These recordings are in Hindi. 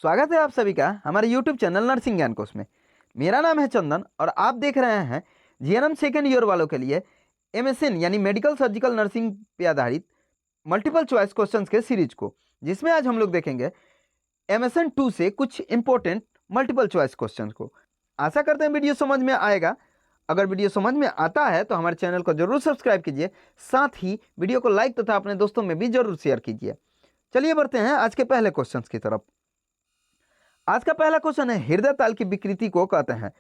स्वागत है आप सभी का हमारे YouTube चैनल नर्सिंग ज्ञान कोश में। मेरा नाम है चंदन और आप देख रहे हैं जीएनएम सेकेंड ईयर वालों के लिए MSN यानी मेडिकल सर्जिकल नर्सिंग पे आधारित मल्टीपल चॉइस क्वेश्चंस के सीरीज को, जिसमें आज हम लोग देखेंगे MSN 2 से कुछ इंपॉर्टेंट मल्टीपल चॉइस क्वेश्चंस को। आशा करते हैं वीडियो समझ में आएगा। अगर वीडियो समझ में आता है तो हमारे चैनल को जरूर सब्सक्राइब कीजिए, साथ ही वीडियो को लाइक तथा अपने दोस्तों में भी जरूर शेयर कीजिए। चलिए बढ़ते हैं आज के पहले क्वेश्चन की तरफ। आज का पहला क्वेश्चन है, हृदय ताल की विकृति को कहते हैं।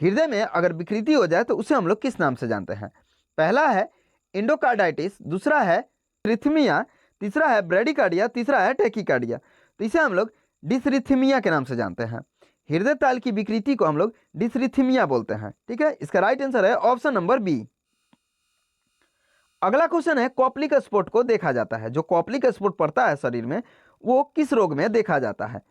हृदय में अगर विकृति हो जाए तो उसे हम लोग किस नाम से जानते हैं? पहला है एंडोकार्डाइटिस, दूसरा है रिथमिया, तीसरा है ब्रेडिकार्डिया, तीसरा है टैकीकार्डिया। तो इसे हम लोग डिसरिथमिया के नाम से जानते हैं। हृदय ताल की विकृति को हम लोग डिसरिथमिया बोलते हैं। ठीक है, इसका राइट आंसर है ऑप्शन नंबर बी। अगला क्वेश्चन है, कॉप्लिक स्पॉट को देखा जाता है। जो कॉप्लिक स्पॉट पड़ता है शरीर में वो किस रोग में देखा जाता है?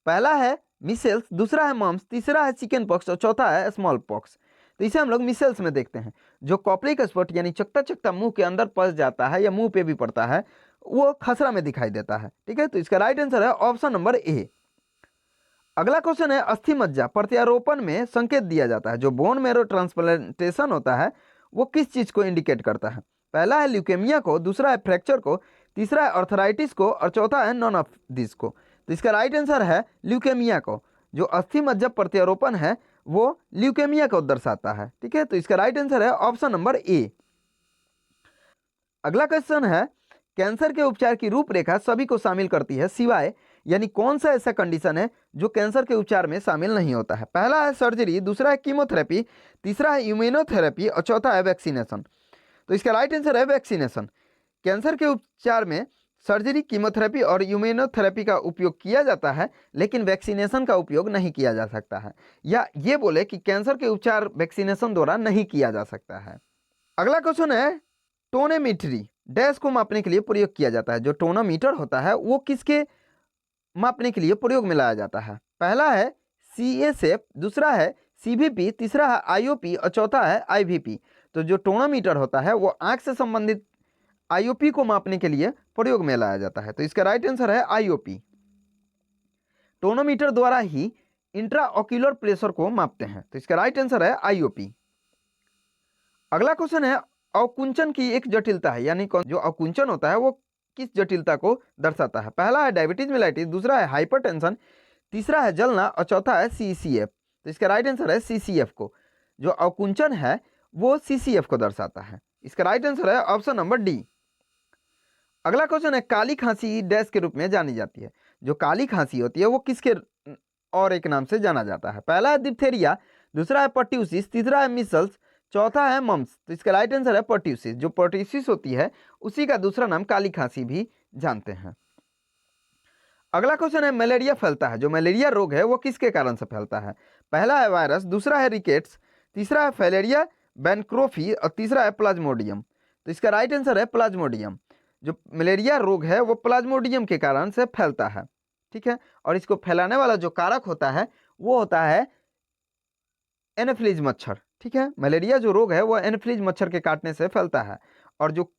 पहला है मिसेल्स, दूसरा है मम्स, तीसरा है चिकन पॉक्स और चौथा है स्मॉल पॉक्स। तो इसे हम लोग मिसेल्स में देखते हैं। जो कॉप्लिक स्पॉट यानी चकता चकता मुंह के अंदर पस जाता है या मुंह पे भी पड़ता है, वो खसरा में दिखाई देता है। ठीक है, तो इसका राइट आंसर है ऑप्शन नंबर ए। अगला क्वेश्चन है, अस्थि मज्जा प्रत्यारोपण में संकेत दिया जाता है। जो बोन मेरो ट्रांसप्लांटेशन होता है वो किस चीज को इंडिकेट करता है? पहला है ल्यूकेमिया को, दूसरा है फ्रैक्चर को, तीसरा है आर्थराइटिस को और चौथा है नॉन ऑफ दिस को। तो इसका राइट आंसर है ल्यूकेमिया को। जो अस्थि मज्जा प्रत्यारोपण है वो ल्यूकेमिया को दर्शाता है। ठीक है, तो इसका राइट आंसर है ऑप्शन नंबर ए। अगला क्वेश्चन है, कैंसर के उपचार की रूपरेखा सभी को शामिल करती है सिवाय, यानी कौन सा ऐसा कंडीशन है जो कैंसर के उपचार में शामिल नहीं होता है? पहला है सर्जरी, दूसरा है कीमोथेरेपी, तीसरा है इम्यूनोथेरेपी और चौथा है वैक्सीनेशन। तो इसका राइट आंसर है वैक्सीनेशन। कैंसर के उपचार में सर्जरी, कीमोथेरेपी और इम्यूनोथेरेपी का उपयोग किया जाता है, लेकिन वैक्सीनेशन का उपयोग नहीं किया जा सकता है, या ये बोले कि कैंसर के उपचार वैक्सीनेशन द्वारा नहीं किया जा सकता है। अगला क्वेश्चन है, टोनोमीटरी डैश को मापने के लिए प्रयोग किया जाता है। जो टोनोमीटर होता है वो किसके मापने के लिए प्रयोग में लाया जाता है? पहला है CSF, दूसरा है CVP, तीसरा है IOP और चौथा है IVP। तो जो टोनोमीटर होता है वो आंख से संबंधित IOP को मापने के लिए प्रयोग में लाया जाता है। तो इसका राइट आंसर है IOP। टोनोमीटर द्वारा ही इंट्राऑक्यूलर प्रेशर को मापते हैं। तो इसका राइट आंसर है IOP। अगला क्वेश्चन है, अवकुंचन की एक जटिलता है, यानी जो अवकुंचन होता है वो किस जटिलता को दर्शाता है? पहला है डायबिटीज मेलाइटिस, दूसरा है हाइपरटेंशन, तीसरा है जलना और चौथा है CCF। तो इसका राइट आंसर है CCF को। जो अवकुंचन है वो CCF को दर्शाता है। इसका राइट आंसर है ऑप्शन नंबर डी। अगला क्वेश्चन है, काली खांसी डैश के रूप में जानी जाती है। जो काली खांसी होती है वो किसके और एक नाम से जाना जाता है? पहला है डिप्थेरिया, दूसरा है पर्ट्यूसिस, तीसरा है मिसल्स, चौथा है मम्स। तो इसका राइट आंसर है पर्ट्यूसिस। जो पर्ट्यूसिस होती है उसी का दूसरा नाम काली खांसी भी जानते हैं। अगला क्वेश्चन है, मलेरिया फैलता है। जो मलेरिया रोग है वो किसके कारण से फैलता है? पहला है वायरस, दूसरा है रिकेट्स, तीसरा है फैलेरिया बैनक्रोफी और तीसरा है प्लाज्मोडियम। तो इसका राइट आंसर है प्लाज्मोडियम। जो मलेरिया रोग है वो प्लाज्मोडियम के कारण से फैलता है। ठीक है, और इसको फैलाने वाला जो कारक होता है वो होता है एनोफिलीज मच्छर। ठीक है, मलेरिया जो रोग है वो एनोफिलीज मच्छर के काटने से फैलता है और जो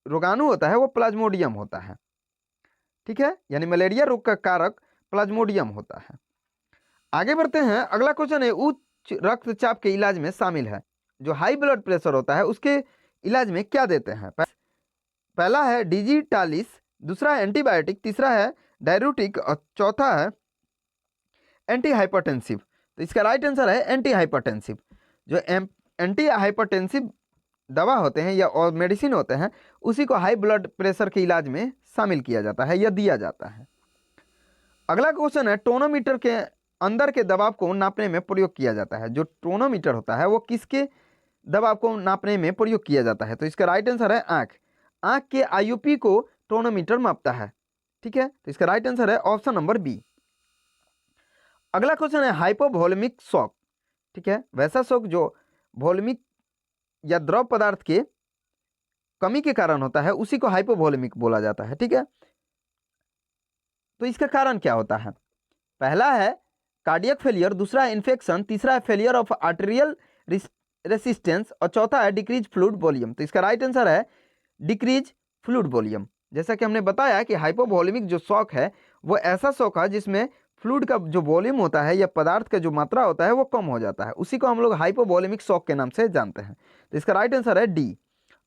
रोगाणु होता है वो प्लाज्मोडियम होता है। ठीक है, यानी मलेरिया रोग का कारक प्लाज्मोडियम होता है। आगे बढ़ते हैं। अगला क्वेश्चन है, उच्च रक्तचाप के इलाज में शामिल है। जो हाई ब्लड प्रेशर होता है उसके इलाज में क्या देते हैं? पहला है डिजिटालिस, दूसरा है एंटीबायोटिक, तीसरा है डाययूरेटिक और चौथा है एंटी हाइपरटेंसिव। तो इसका राइट आंसर है एंटी हाइपरटेंसिव। जो एंटी हाइपरटेंसिव दवा होते हैं या और मेडिसिन होते हैं उसी को हाई ब्लड प्रेशर के इलाज में शामिल किया जाता है या दिया जाता है। अगला क्वेश्चन है, टोनोमीटर के अंदर के दबाव को नापने में प्रयोग किया जाता है। जो टोनोमीटर होता है वो किसके दबाव को नापने में प्रयोग किया जाता है? तो इसका राइट आंसर है आंख। आंख के IOP को टोनोमीटर मापता है। ठीक है, तो इसका राइट आंसर है ऑप्शन नंबर बी। अगला क्वेश्चन है, हाइपोवोलेमिक शॉक। ठीक है, वैसा शॉक जो वोलेमिक या द्रव पदार्थ के कमी के कारण होता है उसी को हाइपोवोलेमिक बोला जाता है। ठीक है, तो इसका कारण क्या होता है? पहला है कार्डियक फेलियर, दूसरा है इन्फेक्शन, तीसरा है फेलियर ऑफ आर्टेरियल रेसिस्टेंस और चौथा है डिक्रीज फ्लूइड वॉल्यूम। तो इसका राइट आंसर है डिक्रीज फ्लूइड वॉल्यूम। जैसा कि हमने बताया कि हाइपोवोलेमिक जो शॉक है वो ऐसा शॉक है जिसमें फ्लूइड का जो वॉल्यूम होता है या पदार्थ का जो मात्रा होता है वो कम हो जाता है, उसी को हम लोग हाइपोवॉल्यूमिक शॉक के नाम से जानते हैं। तो इसका राइट आंसर है डी।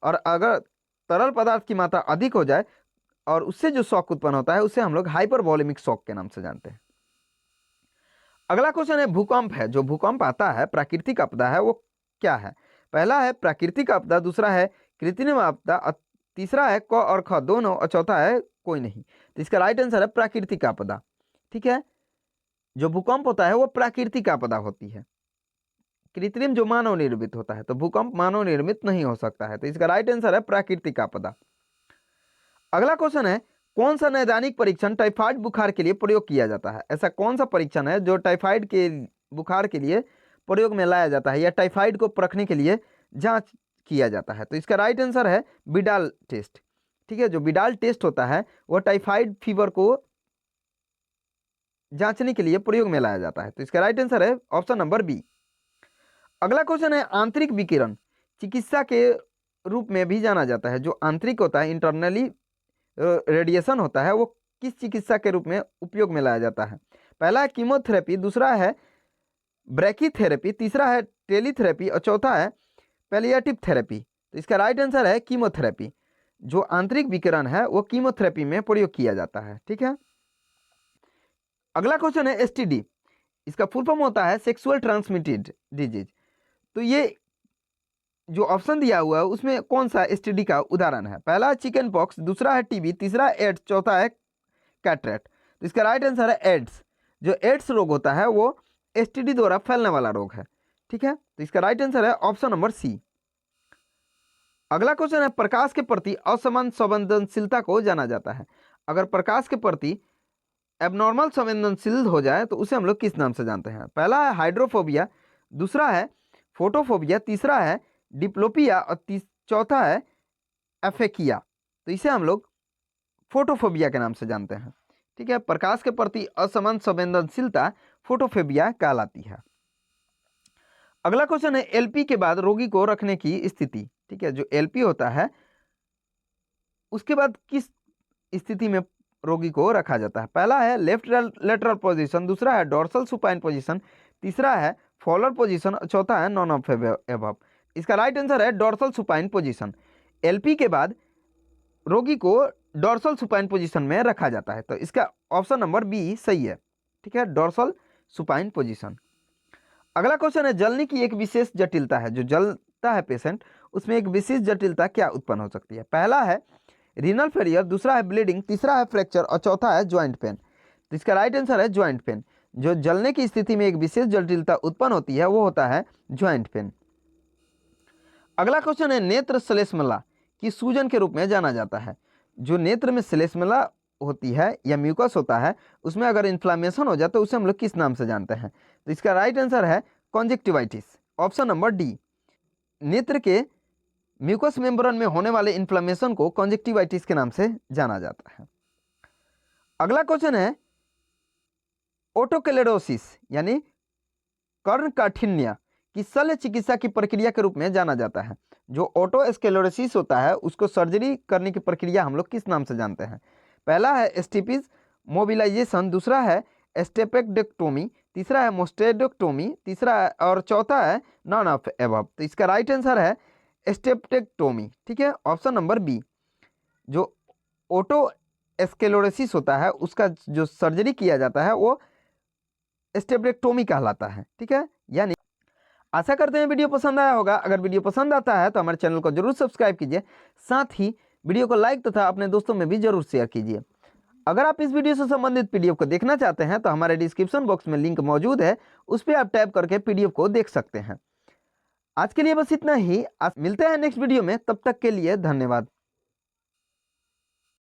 और अगर तरल पदार्थ की मात्रा अधिक हो जाए और उससे जो शॉक उत्पन्न होता है उसे हम लोग हाइपरवॉल्यूमिक शॉक के नाम से जानते हैं। अगला क्वेश्चन है भूकंप है। जो भूकंप आता है प्राकृतिक आपदा है वो क्या है? पहला है प्राकृतिक आपदा, दूसरा है कृत्रिम आपदा, तीसरा है क और ख दोनों, और चौथा है कोई नहीं। तो इसका राइट आंसर है प्राकृतिक आपदा। ठीक है, जो भूकंप होता है वो प्राकृतिक आपदा होती है, कृत्रिम जो मानव निर्मित होता है। तो भूकंप मानव निर्मित नहीं हो सकता है, तो इसका राइट आंसर है प्राकृतिक आपदा। अगला क्वेश्चन है कौन सा नैदानिक परीक्षण टाइफाइड बुखार के लिए प्रयोग किया जाता है? ऐसा कौन सा परीक्षण है जो टाइफाइड के बुखार के लिए प्रयोग में लाया जाता है या टाइफाइड को परखने के लिए जांच किया जाता है? तो इसका राइट आंसर है विडाल टेस्ट। ठीक है, जो विडाल टेस्ट होता है वो टाइफाइड फीवर को जांचने के लिए प्रयोग में लाया जाता है। तो इसका राइट आंसर है ऑप्शन नंबर बी। अगला क्वेश्चन है आंतरिक विकिरण चिकित्सा के रूप में भी जाना जाता है। जो आंतरिक होता है इंटरनली रेडिएशन होता है वो किस चिकित्सा के रूप में उपयोग में लाया जाता है? पहला है कीमोथेरेपी, दूसरा है ब्रैकीथेरेपी, तीसरा है टेलीथेरेपी और चौथा है पैलिएटिव थेरेपी। तो इसका राइट आंसर है कीमोथेरेपी। जो आंतरिक विकिरण है वो कीमोथेरेपी में प्रयोग किया जाता है। ठीक है, अगला क्वेश्चन है एसटीडी। इसका फुल फॉर्म होता है सेक्सुअल ट्रांसमिटेड डिजीज। तो ये जो ऑप्शन दिया हुआ है उसमें कौन सा एसटीडी का उदाहरण है? पहला है चिकन पॉक्स, दूसरा है टीबी, तीसरा है एड्स, चौथा है कैटरेक्ट। तो इसका राइट आंसर है एड्स। जो एड्स रोग होता है वो एसटीडी द्वारा फैलने वाला रोग है। ठीक है, तो इसका राइट आंसर है ऑप्शन नंबर सी। अगला क्वेश्चन है प्रकाश के प्रति असमान संवेदनशीलता को जाना जाता है। अगर प्रकाश के प्रति एबनॉर्मल संवेदनशील हो जाए तो उसे हम लोग किस नाम से जानते हैं? पहला है हाइड्रोफोबिया, दूसरा है फोटोफोबिया, तीसरा है डिप्लोपिया और चौथा है एफेकिया। तो इसे हम लोग फोटोफोबिया के नाम से जानते हैं। ठीक है, प्रकाश के प्रति असमान संवेदनशीलता फोटोफोबिया कहलाती है। अगला क्वेश्चन है एलपी के बाद रोगी को रखने की स्थिति। ठीक है, जो एलपी होता है उसके बाद किस स्थिति में रोगी को रखा जाता है? पहला है लेफ्ट लेटरल पोजीशन, दूसरा है डोर्सल सुपाइन पोजीशन, तीसरा है फॉलर पोजीशन, चौथा है नॉन ऑफ एबव। इसका राइट आंसर है डोर्सल सुपाइन पोजीशन। एलपी के बाद रोगी को डोर्सल सुपाइन पोजीशन में रखा जाता है। तो इसका ऑप्शन नंबर बी सही है। ठीक है, डोर्सल सुपाइन पोजीशन। अगला क्वेश्चन है जलने की एक विशेष जटिलता है। जो जलता है पेशेंट उसमें एक विशेष जटिलता क्या उत्पन्न हो सकती है? पहला है रीनल फेलियर, दूसरा है ब्लीडिंग, तीसरा है फ्रैक्चर और चौथा है ज्वाइंट पेन। तो इसका राइट आंसर है ज्वाइंट पेन। जो जलने की स्थिति में एक विशेष जटिलता उत्पन्न होती है वो होता है ज्वाइंट पेन। अगला क्वेश्चन है नेत्र श्लेष्मला की सूजन के रूप में जाना जाता है। जो नेत्र में श्लेष्मला होती है या म्यूकस होता है उसमें अगर इन्फ्लामेशन हो जाए तो उसे हम लोग किस नाम से जानते हैं? तो इसका राइट आंसर है कॉन्जेक्टिवाइटिस, ऑप्शन नंबर डी। नेत्र के म्यूकस मेम्ब्रेन में होने वाले इन्फ्लामेशन को कॉन्जेक्टिवाइटिस के नाम से जाना जाता है। अगला क्वेश्चन है ओटोक्लेरोसिस यानी कर्ण काठिन्य की शल्य चिकित्सा की प्रक्रिया के रूप में जाना जाता है। जो ओटोस्क्लेरोसिस होता है उसको सर्जरी करने की प्रक्रिया हम लोग किस नाम से जानते हैं? पहला है स्टिपिज मोबिलाइजेशन, दूसरा है स्टेपेक्डेक्टोमी, तीसरा है मोस्टेडेक्टोमी, तीसरा और चौथा है नॉन ऑफ एबव। तो इसका राइट आंसर है स्टेपेक्टोमी। ठीक है, ऑप्शन नंबर बी। जो ओटोस्क्लेरोसिस होता है उसका जो सर्जरी किया जाता है वो स्टेपेक्टोमी कहलाता है। ठीक है, यानी आशा करते हैं वीडियो पसंद आया होगा। अगर वीडियो पसंद आता है तो हमारे चैनल को जरूर सब्सक्राइब कीजिए, साथ ही वीडियो को लाइक तथा अपने दोस्तों में भी जरूर शेयर कीजिए। अगर आप इस वीडियो से संबंधित पीडीएफ को देखना चाहते हैं तो हमारे डिस्क्रिप्शन बॉक्स में लिंक मौजूद है, उस पर आप टैप करके पीडीएफ को देख सकते हैं। आज के लिए बस इतना ही, आज मिलते हैं नेक्स्ट वीडियो में, तब तक के लिए धन्यवाद।